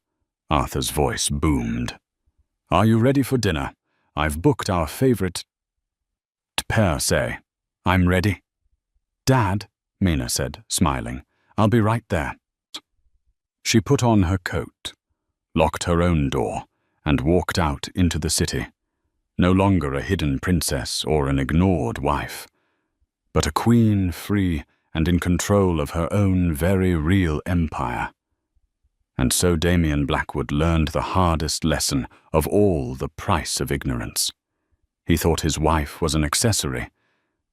Arthur's voice boomed. "Are you ready for dinner? I've booked our favorite pair, say. I'm ready." "Dad," Mina said, smiling, "I'll be right there." She put on her coat, locked her own door, and walked out into the city. No longer a hidden princess or an ignored wife, but a queen free and in control of her own very real empire. And so Damien Blackwood learned the hardest lesson of all, the price of ignorance. He thought his wife was an accessory,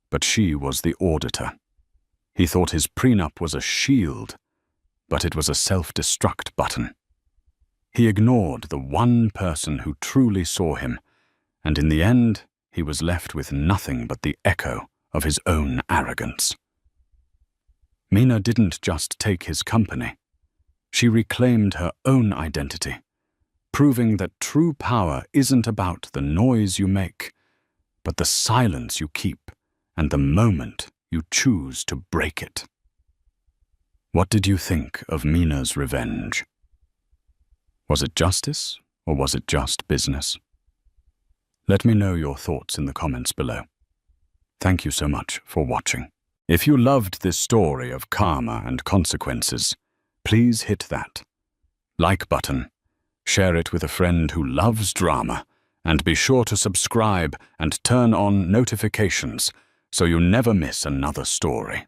but she was the auditor. He thought his prenup was a shield, but it was a self-destruct button. He ignored the one person who truly saw him, and in the end, he was left with nothing but the echo of his own arrogance. Mina didn't just take his company. She reclaimed her own identity, proving that true power isn't about the noise you make, but the silence you keep and the moment you choose to break it. What did you think of Mina's revenge? Was it justice, or was it just business? Let me know your thoughts in the comments below. Thank you so much for watching. If you loved this story of karma and consequences, please hit that like button, share it with a friend who loves drama, and be sure to subscribe and turn on notifications so you never miss another story.